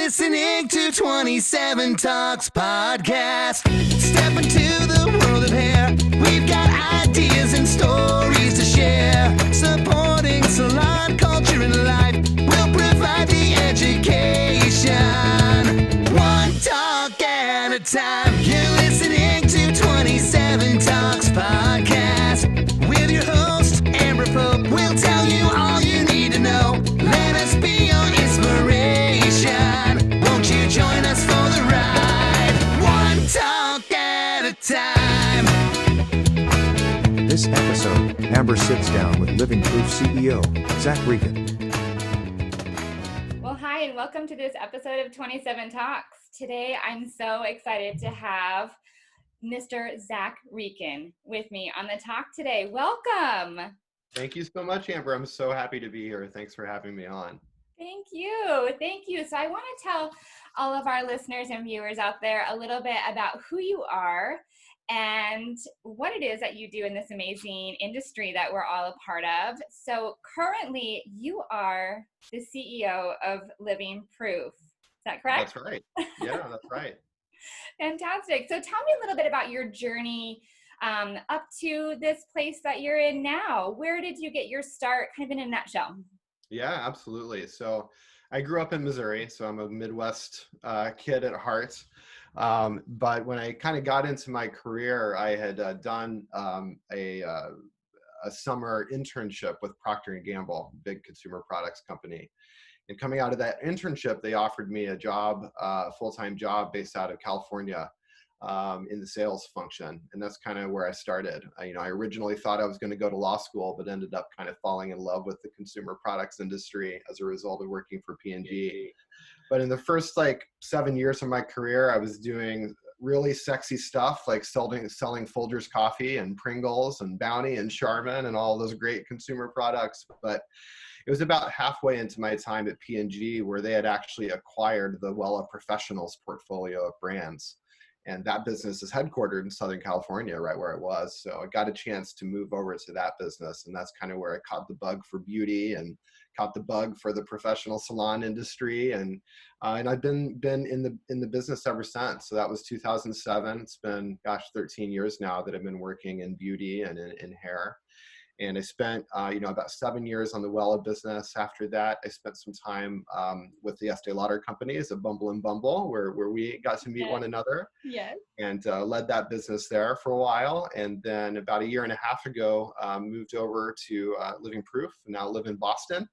listening to 27 Talks Podcast. Step into the world of hair. We've got ideas and stories to share. Supporting salon culture and life. We'll provide the education. One talk at a time. You're listening to 27 Talks Podcast. With your host, Amber Pope. We'll tell you all you need to know. Let us be your inspiration. Won't you join us for the ride? One talk at a time. This episode, Amber sits down with Living Proof CEO, Rieken. Well, hi, and welcome to this episode of 27 Talks. Today, I'm so excited to have Mr. Rieken with me on the talk today. Welcome. Thank you so much, Amber. I'm so happy to be here. Thanks for having me on. Thank you. Thank you. So I want to tell all of our listeners and viewers out there a little bit about who you are and what it is that you do in this amazing industry that we're all a part of. So currently, you are the CEO of Living Proof. Is that correct? That's right. Yeah, that's right. Fantastic. So tell me a little bit about your journey up to this place that you're in now. Where did you get your start, kind of in a nutshell? Yeah, absolutely. So I grew up in Missouri, so I'm a Midwest kid at heart. But when I kind of got into my career, I had done a summer internship with Procter & Gamble, big consumer products company. And coming out of that internship, they offered me a job, a full-time job based out of California in the sales function. And that's kind of where I started. I originally thought I was going to go to law school, but ended up kind of falling in love with the consumer products industry as a result of working for P&G. But in the first 7 years of my career, I was doing really sexy stuff like selling Folgers coffee and Pringles and Bounty and Charmin and all those great consumer products. But it was about halfway into my time at P&G where they had actually acquired the Wella Professionals portfolio of brands. And that business is headquartered in Southern California, right where I was. So I got a chance to move over to that business. And that's kind of where I caught the bug for beauty and caught the bug for the professional salon industry. And I've been in the business ever since. So that was 2007. It's been, 13 years now that I've been working in beauty and in hair. And I spent, about 7 years on the Wella business. After that, I spent some time with the Estee Lauder companies at Bumble and Bumble, where we got to meet one another. Yes. And led that business there for a while. And then about a year and a half ago, moved over to Living Proof, and now live in Boston.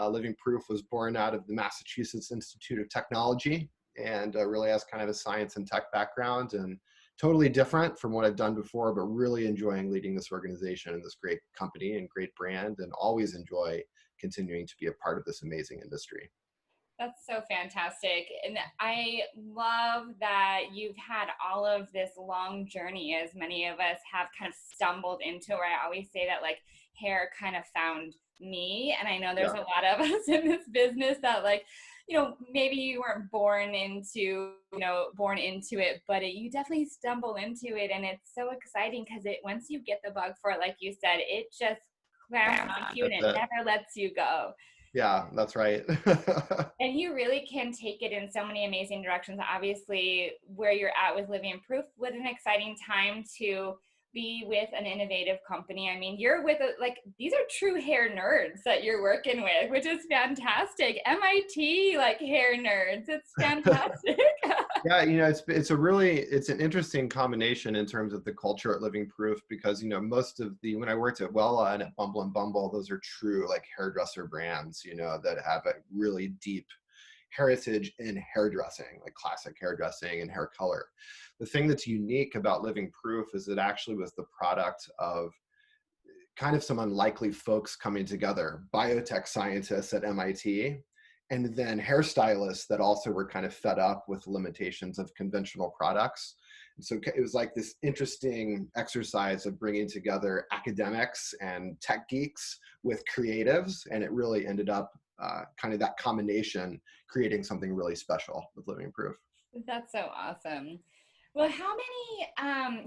Living Proof was born out of the Massachusetts Institute of Technology, and really has kind of a science and tech background, and totally different from what I've done before, but really enjoying leading this organization and this great company and great brand, and always enjoy continuing to be a part of this amazing industry. That's so fantastic. And I love that you've had all of this long journey, as many of us have kind of stumbled into, where I always say that hair kind of found me. And I know there's a lot of us in this business that maybe you weren't born into it, but you definitely stumble into it. And it's so exciting because once you get the bug for it, like you said, it just clamps on you and it never lets you go. Yeah, that's right. And you really can take it in so many amazing directions. Obviously, where you're at with Living Proof, what an exciting time to be with an innovative company. I mean, you're with these are true hair nerds that you're working with, which is fantastic. MIT hair nerds. It's fantastic. Yeah, it's an interesting combination in terms of the culture at Living Proof, because when I worked at Wella and at Bumble and Bumble, those are true hairdresser brands, that have a really deep heritage in hairdressing, like classic hairdressing and hair color. The thing that's unique about Living Proof is it actually was the product of kind of some unlikely folks coming together, biotech scientists at MIT, and then hairstylists that also were kind of fed up with the limitations of conventional products. And so it was like this interesting exercise of bringing together academics and tech geeks with creatives, and it really ended up kind of that combination creating something really special with Living Proof. That's so awesome. Well, how many,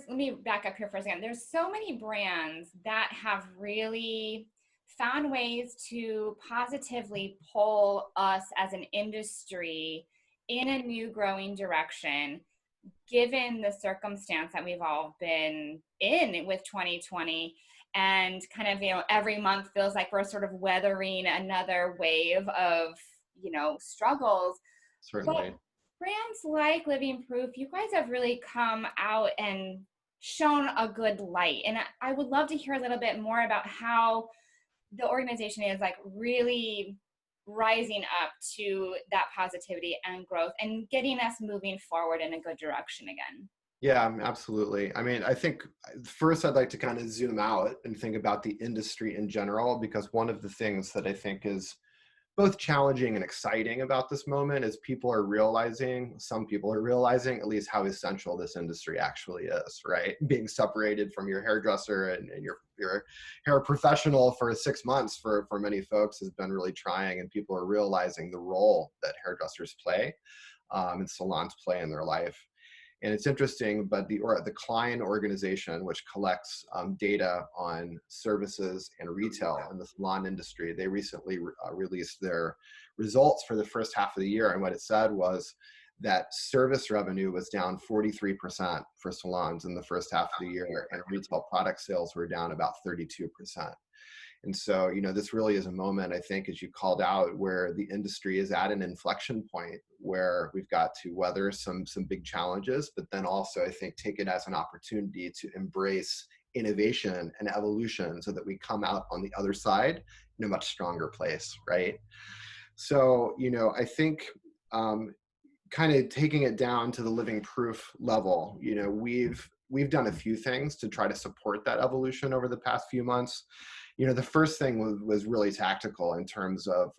let me back up here for a second. There's so many brands that have really found ways to positively pull us as an industry in a new growing direction, given the circumstance that we've all been in with 2020. And kind of, every month feels like we're sort of weathering another wave of, struggles. But Certainly. brands like Living Proof, you guys have really come out and shown a good light. And I would love to hear a little bit more about how the organization is like really rising up to that positivity and growth and getting us moving forward in a good direction again. Yeah, absolutely. I mean, I think first I'd like to kind of zoom out and think about the industry in general, because one of the things that I think is both challenging and exciting about this moment is some people are realizing at least how essential this industry actually is, right? Being separated from your hairdresser and your hair professional for 6 months for many folks has been really trying, and people are realizing the role that hairdressers play and salons play in their life. And it's interesting, but the Klein organization, which collects data on services and retail in the salon industry, they recently released their results for the first half of the year. And what it said was that service revenue was down 43% for salons in the first half of the year, and retail product sales were down about 32%. And so, this really is a moment, I think, as you called out, where the industry is at an inflection point where we've got to weather some big challenges, but then also, I think, take it as an opportunity to embrace innovation and evolution so that we come out on the other side in a much stronger place, right? So, I think kind of taking it down to the Living Proof level, we've done a few things to try to support that evolution over the past few months. The first thing was really tactical in terms of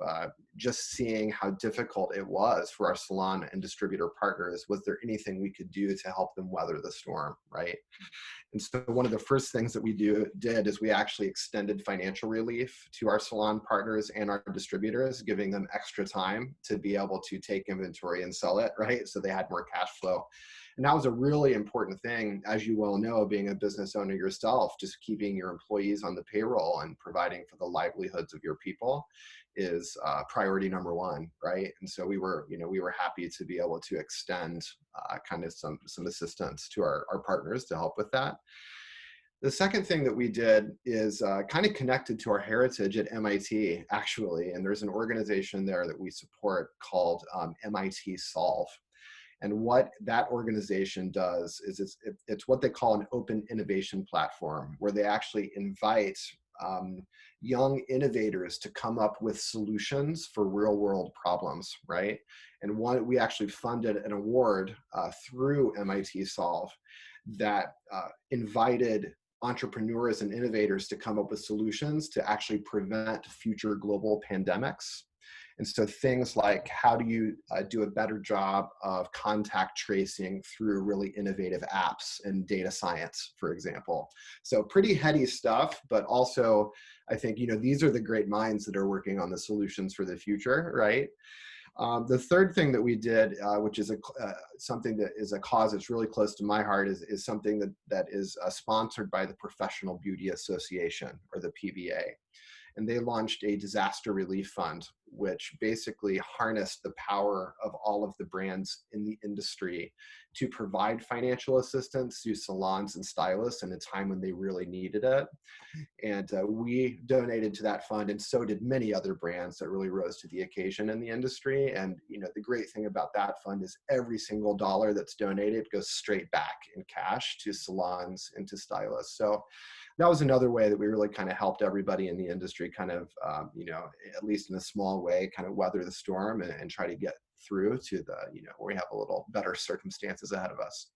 just seeing how difficult it was for our salon and distributor partners. Was there anything we could do to help them weather the storm, right? And so one of the first things that we did is we actually extended financial relief to our salon partners and our distributors, giving them extra time to be able to take inventory and sell it, right? So they had more cash flow. And that was a really important thing, as you well know, being a business owner yourself, just keeping your employees on the payroll and providing for the livelihoods of your people is priority number one, right? And so we were happy to be able to extend kind of some assistance to our partners to help with that. The second thing that we did is kind of connected to our heritage at MIT, actually, and there's an organization there that we support called MIT Solve. And what that organization does is it's what they call an open innovation platform, where they actually invite young innovators to come up with solutions for real world problems, right? And we actually funded an award through MIT Solve that invited entrepreneurs and innovators to come up with solutions to actually prevent future global pandemics. And so things like, how do you do a better job of contact tracing through really innovative apps and data science, for example. So pretty heady stuff, but also I think, these are the great minds that are working on the solutions for the future, right? The third thing that we did, which is something that is a cause that's really close to my heart, is something that is sponsored by the Professional Beauty Association, or the PBA. And they launched a disaster relief fund, which basically harnessed the power of all of the brands in the industry to provide financial assistance to salons and stylists in a time when they really needed it. And we donated to that fund, and so did many other brands that really rose to the occasion in the industry. And the great thing about that fund is every single dollar that's donated goes straight back in cash to salons and to stylists. So that was another way that we really kind of helped everybody in the industry kind of, at least in a small way, kind of weather the storm and try to get through to the, where we have a little better circumstances ahead of us.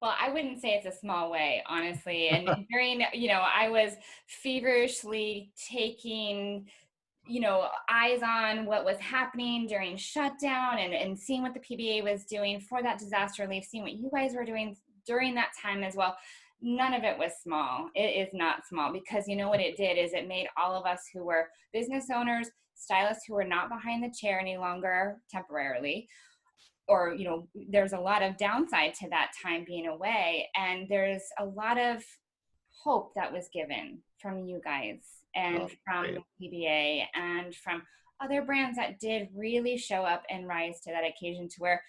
Well, I wouldn't say it's a small way, honestly. And during, I was feverishly taking, eyes on what was happening during shutdown and seeing what the PBA was doing for that disaster relief, seeing what you guys were doing during that time as well. None of it was small. It is not small, because what it did is it made all of us who were business owners, stylists who were not behind the chair any longer temporarily, or, there's a lot of downside to that time being away. And there's a lot of hope that was given from you guys and Oh, from great. the PBA and from other brands that did really show up and rise to that occasion, to where,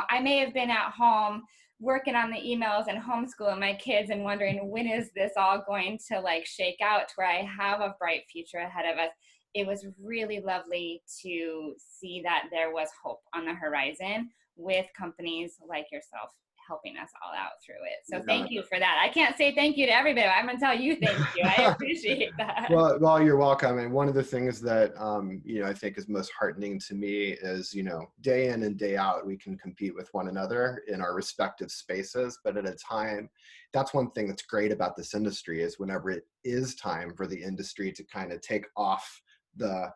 I may have been at home working on the emails and homeschooling my kids and wondering, when is this all going to like shake out to where I have a bright future ahead of us. It was really lovely to see that there was hope on the horizon with companies like yourself helping us all out through it. So Yeah. thank you for that. I can't say thank you to everybody. I'm going to tell you thank you. I appreciate that. Well, you're welcome. And one of the things that, I think is most heartening to me is, day in and day out, we can compete with one another in our respective spaces. But at a time, that's one thing that's great about this industry, is whenever it is time for the industry to kind of take off the,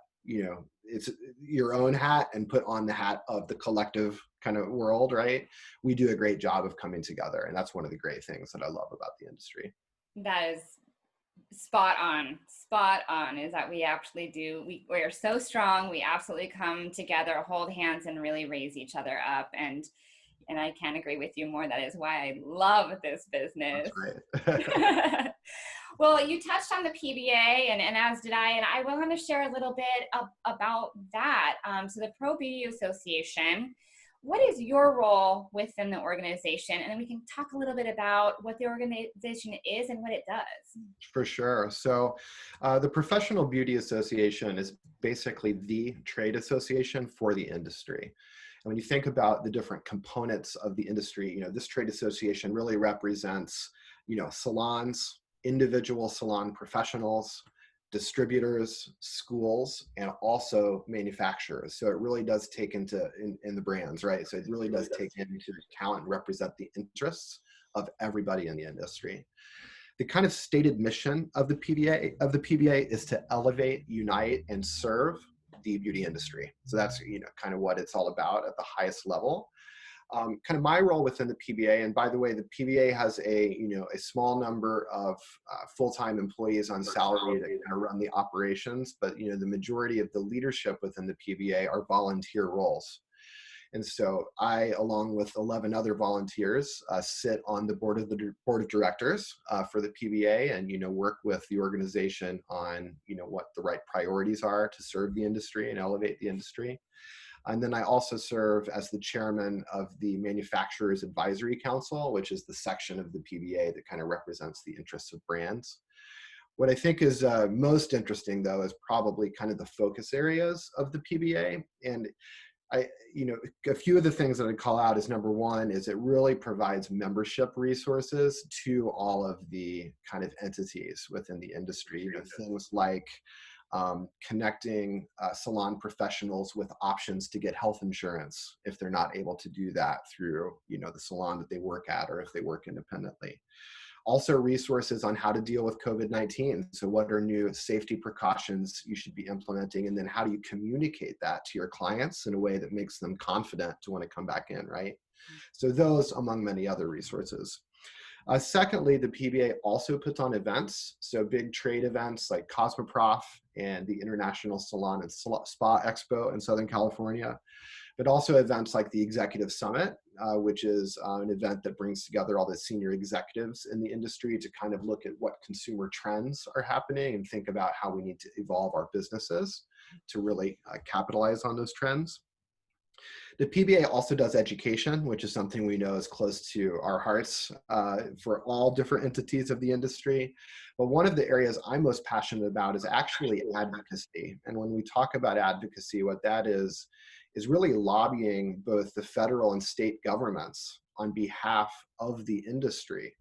it's your own hat and put on the hat of the collective kind of world, right? We do a great job of coming together. And that's one of the great things that I love about the industry. That is spot on, is that we actually do, we're so strong. We absolutely come together, hold hands, and really raise each other up. And I can't agree with you more. That is why I love this business. That's right. Well, you touched on the PBA, and as did I, and I want to share a little bit about that. So the Pro Beauty Association, what is your role within the organization? And then we can talk a little bit about what the organization is and what it does. For sure. So the Professional Beauty Association is basically the trade association for the industry. And when you think about the different components of the industry, this trade association really represents, salons, individual salon professionals, distributors, schools, and also manufacturers. So it really does take into in the brands, right? So it really does take into account and represent the interests of everybody in the industry. The kind of stated mission of the PBA is to elevate, unite, and serve the beauty industry. So that's kind of what it's all about at the highest level. Kind of my role within the PBA, and by the way, the PBA has a small number of full-time employees on salary that kind of run the operations, but the majority of the leadership within the PBA are volunteer roles. And so I, along with 11 other volunteers, sit on the board of directors for the PBA, and work with the organization on what the right priorities are to serve the industry and elevate the industry. And then I also serve as the chairman of the Manufacturers Advisory Council, which is the section of the PBA that kind of represents the interests of brands. What I think is most interesting, though, is probably kind of the focus areas of the PBA. And a few of the things that I'd call out is, number one, is it really provides membership resources to all of the kind of entities within the industry. Things like connecting salon professionals with options to get health insurance if they're not able to do that through the salon that they work at, or if they work independently. Also, resources on how to deal with COVID-19. So what are new safety precautions you should be implementing? And then how do you communicate that to your clients in a way that makes them confident to want to come back in, right? So those, among many other resources. Secondly, the PBA also puts on events. So big trade events like Cosmoprof and the International Salon and Spa Expo in Southern California, but also events like the Executive Summit, which is an event that brings together all the senior executives in the industry to kind of look at what consumer trends are happening and think about how we need to evolve our businesses to really capitalize on those trends. The PBA also does education, which is something we know is close to our hearts for all different entities of the industry. But one of the areas I'm most passionate about is actually advocacy. And when we talk about advocacy, what that is really lobbying both the federal and state governments on behalf of the industry.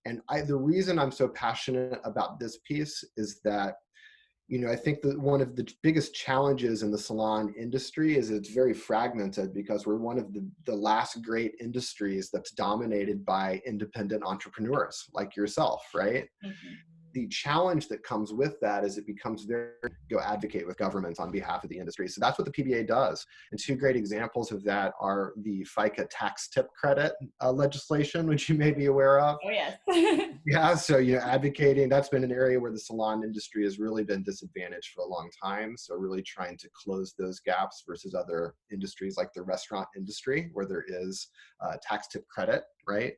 And the reason I'm so passionate about this piece is that I think that one of the biggest challenges in the salon industry is it's very fragmented, because we're one of the last great industries that's dominated by independent entrepreneurs like yourself, right? Mm-hmm. The challenge that comes with that is it becomes very go advocate with governments on behalf of the industry. So that's what the PBA does. And two great examples of that are the FICA tax tip credit legislation, which you may be aware of. Oh, yes. Yeah, so advocating, that's been an area where the salon industry has really been disadvantaged for a long time. So really trying to close those gaps versus other industries like the restaurant industry, where there is tax tip credit, right?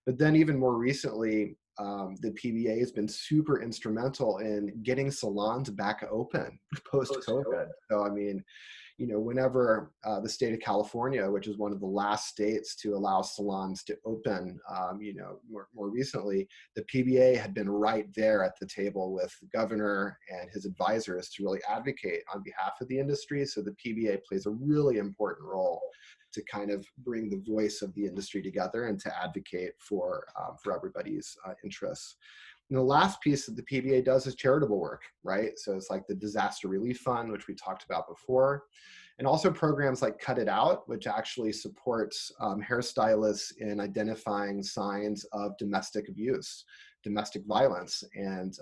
But then even more recently, the PBA has been super instrumental in getting salons back open post-COVID. So, I mean, whenever the state of California, which is one of the last states to allow salons to open, more recently, the PBA had been right there at the table with the governor and his advisors to really advocate on behalf of the industry. So the PBA plays a really important role to kind of bring the voice of the industry together and to advocate for everybody's interests. And the last piece that the PBA does is charitable work, right? So it's like the Disaster Relief Fund, which we talked about before, and also programs like Cut It Out, which actually supports hairstylists in identifying signs of domestic abuse, domestic violence, and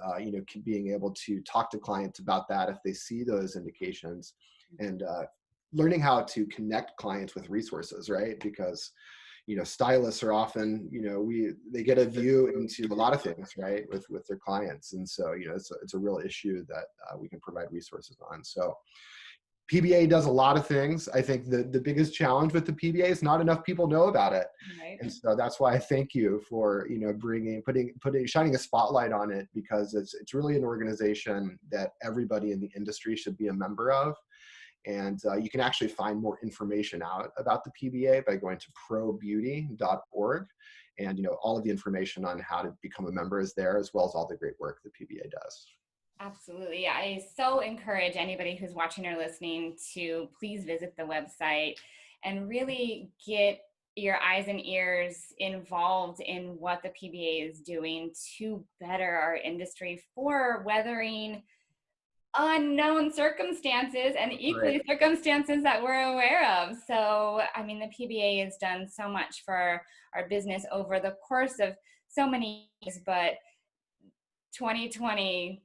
being able to talk to clients about that if they see those indications, and learning how to connect clients with resources, right? Because stylists are often, they get a view into a lot of things, right, with their clients. And so, it's a real issue that we can provide resources on. So PBA does a lot of things. I think the biggest challenge with the PBA is not enough people know about it. Right. And so that's why I thank you for, shining a spotlight on it, because it's really an organization that everybody in the industry should be a member of. And you can actually find more information out about the PBA by going to probeauty.org. And all of the information on how to become a member is there, as well as all the great work the PBA does. Absolutely. I so encourage anybody who's watching or listening to please visit the website and really get your eyes and ears involved in what the PBA is doing to better our industry for weathering unknown circumstances and equally right. circumstances that we're aware of. So, I mean, the PBA has done so much for our business over the course of so many years, but 2020,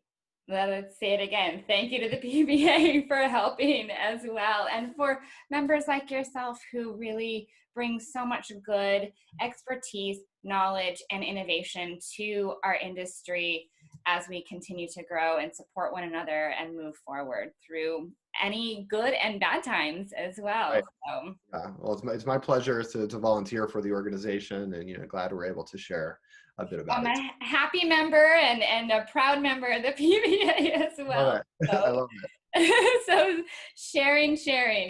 let's say it again, thank you to the PBA for helping as well, and for members like yourself who really bring so much good expertise, knowledge, and innovation to our industry as we continue to grow and support one another and move forward through any good and bad times as well. Right. So. Yeah, well, it's my pleasure to volunteer for the organization, and glad we're able to share a bit about it. I'm a happy member and a proud member of the PBA as well. I love it. So sharing,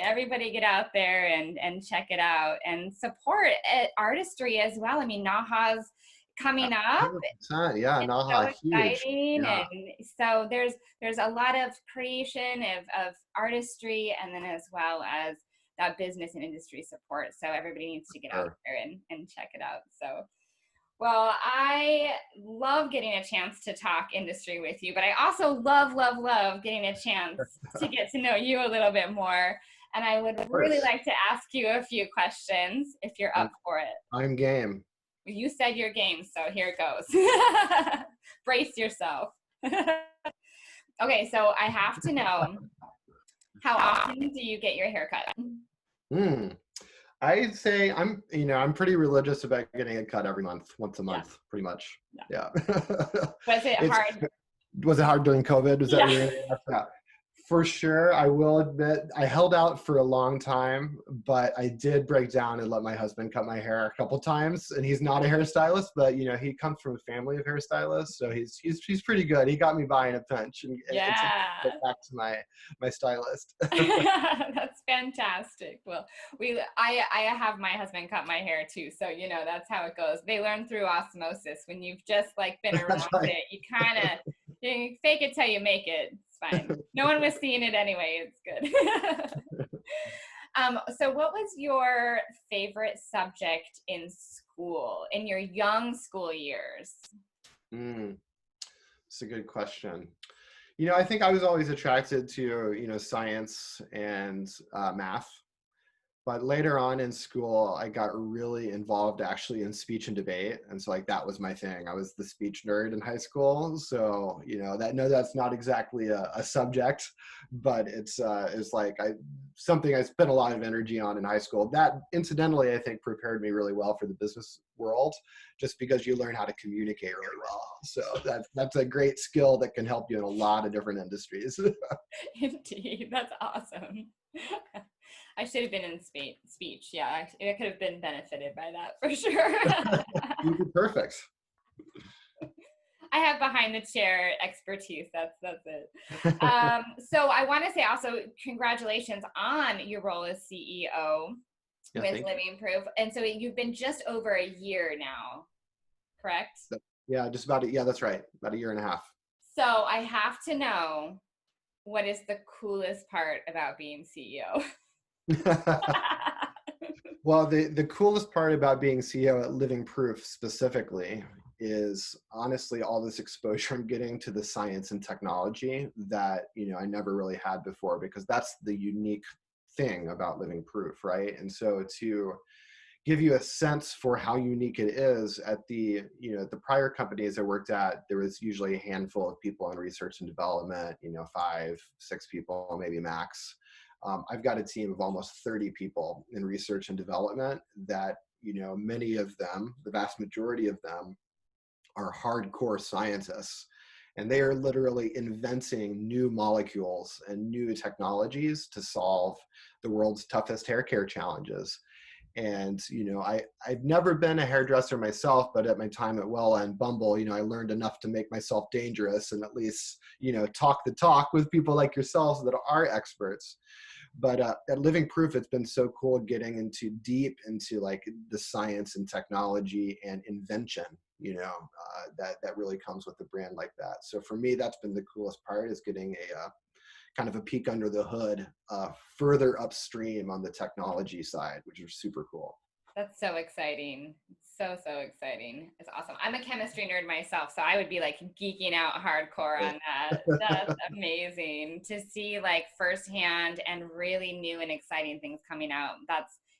everybody get out there and check it out and support artistry as well. I mean, NAHA's coming up. 100%, yeah, NAHA, so exciting. Huge. Yeah. And so there's a lot of creation of artistry, and then as well as that business and industry support. So everybody needs to get out there and check it out. So, well, I love getting a chance to talk industry with you, but I also love getting a chance to get to know you a little bit more. And I would really like to ask you a few questions if you're up for it. I'm game. You said your game, so here it goes. Brace yourself. Okay, so I have to know, how often do you get your hair cut? I'd say I'm pretty religious about getting a cut every month, once a month, pretty much. Yeah. Was it hard? Was it hard during COVID? Was that yeah. For sure, I will admit, I held out for a long time, but I did break down and let my husband cut my hair a couple times. And he's not a hairstylist, but he comes from a family of hairstylists, so he's pretty good. He got me by in a pinch, and get back to my stylist. That's fantastic. Well, I have my husband cut my hair too, so that's how it goes. They learn through osmosis. When you've just been around it, you kind of fake it till you make it. It's fine. No one was seeing it anyway. It's good. So what was your favorite subject in school, in your young school years? It's a good question. I think I was always attracted to, science and math. But later on in school, I got really involved actually in speech and debate. And so that was my thing. I was the speech nerd in high school. So, that's not exactly a subject, but it's something I spent a lot of energy on in high school. That incidentally, I think prepared me really well for the business world, just because you learn how to communicate really well. So that's a great skill that can help you in a lot of different industries. Indeed, that's awesome. I should have been in speech. Yeah, I could have been benefited by that for sure. You did perfect. I have behind the chair expertise. That's it. So I want to say also congratulations on your role as CEO Yeah, with thank you. Living Proof. And so you've been just over a year now, correct? Yeah, just about it. Yeah, that's right. About a year and a half. So I have to know, what is the coolest part about being CEO? Well, the coolest part about being CEO at Living Proof specifically is honestly all this exposure I'm getting to the science and technology that, I never really had before, because that's the unique thing about Living Proof, right? And so to give you a sense for how unique it is, at the prior companies I worked at, there was usually a handful of people in research and development, 5, 6 people, maybe max. I've got a team of almost 30 people in research and development that, many of them, the vast majority of them, are hardcore scientists. And they are literally inventing new molecules and new technologies to solve the world's toughest hair care challenges. And, I've never been a hairdresser myself, but at my time at Wella and Bumble, I learned enough to make myself dangerous and at least, talk the talk with people like yourselves that are experts. But at Living Proof, it's been so cool getting deep into like the science and technology and invention, that really comes with a brand like that. So for me, that's been the coolest part, is getting a kind of a peek under the hood, further upstream on the technology side, which is super cool. That's so exciting. So exciting. It's awesome. I'm a chemistry nerd myself, so I would be like geeking out hardcore on that. That's amazing to see like firsthand and really new and exciting things coming out.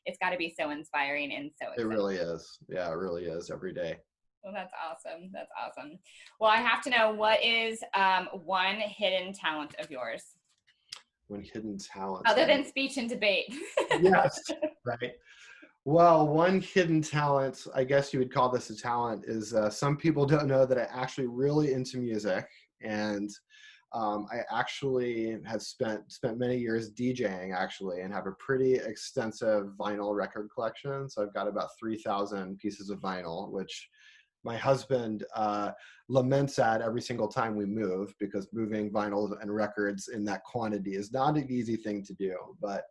It's got to be so inspiring and so It exciting. really is. Yeah, it really is every day. Well, that's awesome. That's awesome. Well, I have to know, what is one hidden talent of yours? When hidden talents. Other than speech and debate. Yes, right. Well, one hidden talent, I guess you would call this a talent, is some people don't know that I actually really into music, and I actually have spent many years DJing actually, and have a pretty extensive vinyl record collection. So I've got about 3,000 pieces of vinyl, which my husband laments at every single time we move, because moving vinyls and records in that quantity is not an easy thing to do. But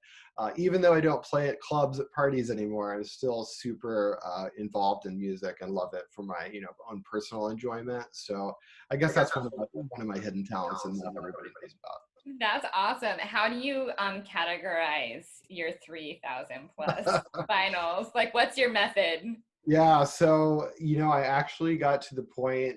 even though I don't play at clubs, at parties anymore, I'm still super involved in music and love it for my own personal enjoyment. So I guess that's one of my hidden talents, and not everybody knows about. That's awesome. How do you categorize your 3,000 plus vinyls? Like, what's your method? Yeah, so I actually got to the point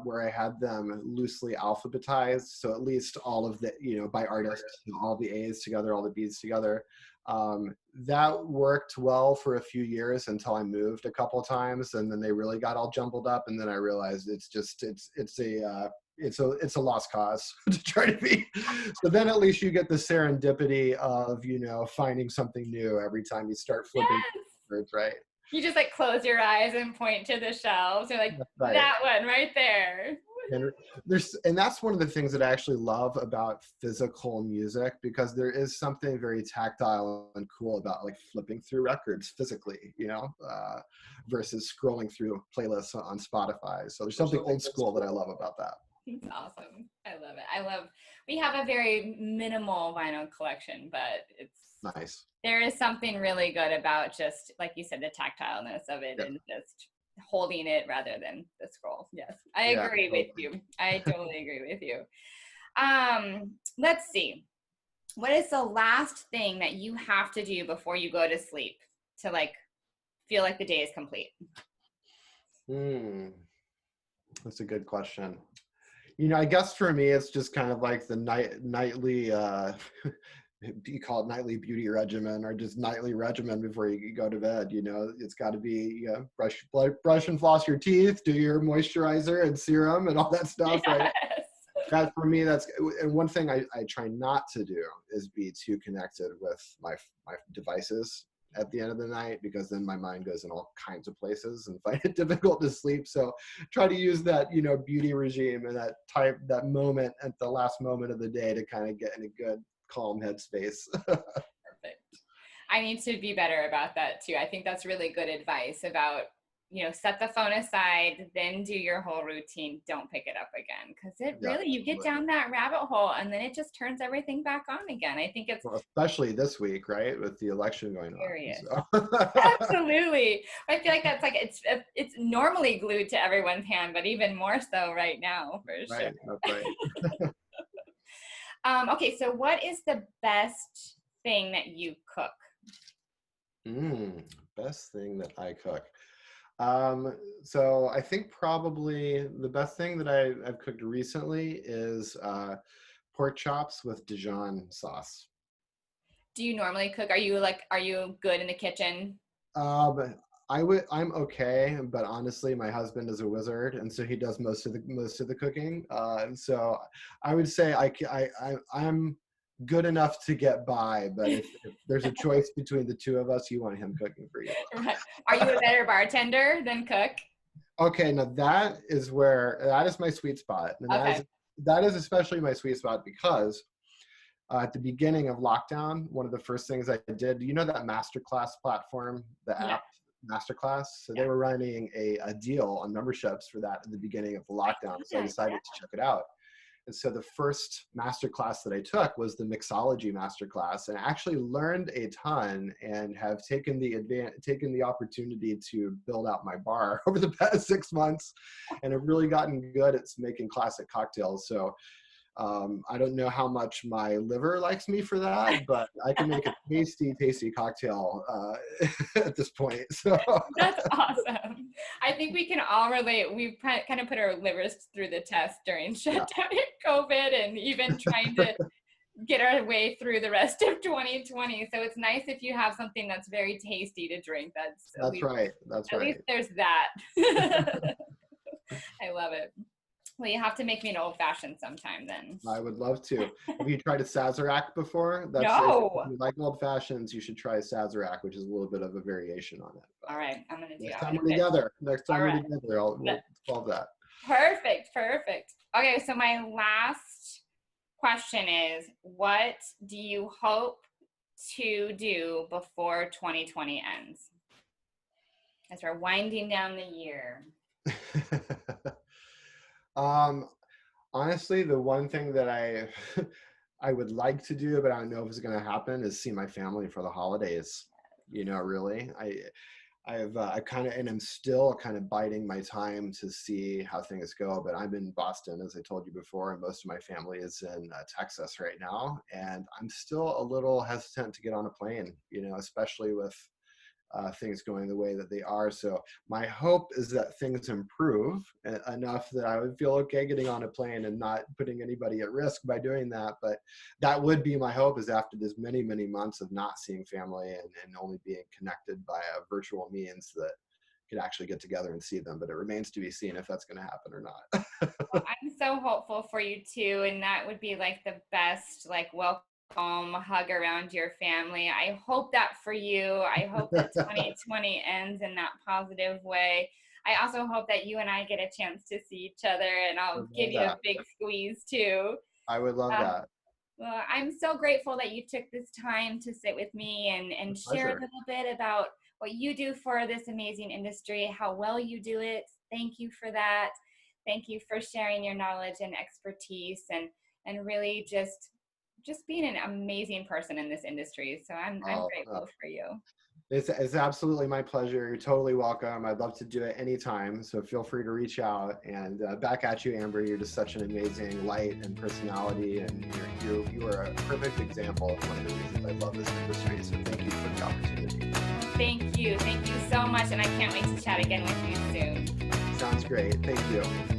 where I had them loosely alphabetized, so at least all of the by artist, all the A's together, all the B's together. That worked well for a few years until I moved a couple of times, and then they really got all jumbled up, and then I realized it's a lost cause to try to be. So then at least you get the serendipity of finding something new every time you start flipping words, right? You just like close your eyes and point to the shelves. You're like, Right. that one right there. And that's one of the things that I actually love about physical music, because there is something very tactile and cool about like flipping through records physically, versus scrolling through playlists on Spotify. So there's something old school that I love about that. It's awesome. I love it. We have a very minimal vinyl collection, but it's Nice. There is something really good about, just like you said, the tactileness of it, and just holding it rather than the scroll. Yes, I agree with you. I totally agree with you. Let's see. What is the last thing that you have to do before you go to sleep to like feel like the day is complete? That's a good question. I guess for me, it's just kind of like the nightly, you call it nightly beauty regimen, or just nightly regimen before you go to bed. It's got to be brush and floss your teeth, do your moisturizer and serum and all that stuff. Yes. Right? That for me, and one thing I try not to do is be too connected with my devices at the end of the night, because then my mind goes in all kinds of places and find it difficult to sleep. So try to use that, beauty regime and that moment at the last moment of the day to kind of get in a good, calm headspace. Perfect. I need to be better about that too. I think that's really good advice about set the phone aside, then do your whole routine. Don't pick it up again, because it Yeah, really, you get absolutely. down that rabbit hole and then it just turns everything back on again. I think it's Well, especially this week, right, with the election going on. serious. So. Absolutely. I feel like that's like it's normally glued to everyone's hand, but even more so right now, for sure. Right, that's right. Okay, so what is the best thing that you cook? Best thing that I cook. So I think probably the best thing that I've cooked recently is pork chops with Dijon sauce. Do you normally cook? Are you good in the kitchen? Um, I'm okay, but honestly, my husband is a wizard, and so he does most of the cooking. And so I would say I'm good enough to get by, but if there's a choice between the two of us, you want him cooking for you. Right. Are you a better bartender than cook? Okay, now that is my sweet spot, and Okay. that is especially my sweet spot because at the beginning of lockdown, one of the first things I did, that Masterclass platform, the Yeah. app Masterclass? So Yeah. they were running a deal on memberships for that at the beginning of the lockdown. So I Yeah. decided to check it out. And so the first masterclass that I took was the mixology masterclass, and I actually learned a ton and have taken the opportunity to build out my bar over the past 6 months, and have really gotten good at making classic cocktails. So I don't know how much my liver likes me for that, but I can make a tasty, tasty cocktail at this point. So That's awesome. I think we can all relate. We've kind of put our livers through the test during shutdown and COVID, and even trying to get our way through the rest of 2020. So it's nice if you have something that's very tasty to drink. that's right. That's At right. least there's that. I love it. Well, you have to make me an old fashioned sometime then. I would love to. Have you tried a Sazerac before? No. If you like old fashions, you should try a Sazerac, which is a little bit of a variation on it. But All right, I'm gonna do next that. time we're together, we'll Yeah. solve that. Perfect. Okay, so my last question is, what do you hope to do before 2020 ends? As we're winding down the year. Honestly, the one thing that I would like to do, but I don't know if it's going to happen, is see my family for the holidays. Really, I'm still kind of biding my time to see how things go. But I'm in Boston, as I told you before, and most of my family is in Texas right now, and I'm still a little hesitant to get on a plane. Especially with things going the way that they are. So my hope is that things improve enough that I would feel okay getting on a plane and not putting anybody at risk by doing that. But that would be my hope, is after this many, many months of not seeing family and only being connected by a virtual means, that could actually get together and see them. But it remains to be seen if that's going to happen or not. Well, I'm so hopeful for you too, and that would be like the best welcome hug around your family. I hope that for you. I hope that 2020 ends in that positive way. I also hope that you and I get a chance to see each other, and I'll give you a big squeeze too. I would love that. Well, I'm so grateful that you took this time to sit with me and share a little bit about what you do for this amazing industry, how well you do it. Thank you for that. Thank you for sharing your knowledge and expertise, and really just being an amazing person in this industry. So I'm grateful for you. It's absolutely my pleasure. You're totally welcome. I'd love to do it anytime. So feel free to reach out. And back at you, Amber. You're just such an amazing light and personality, and you are a perfect example of one of the reasons I love this industry. So thank you for the opportunity. Thank you so much, and I can't wait to chat again with you soon. Sounds great. Thank you.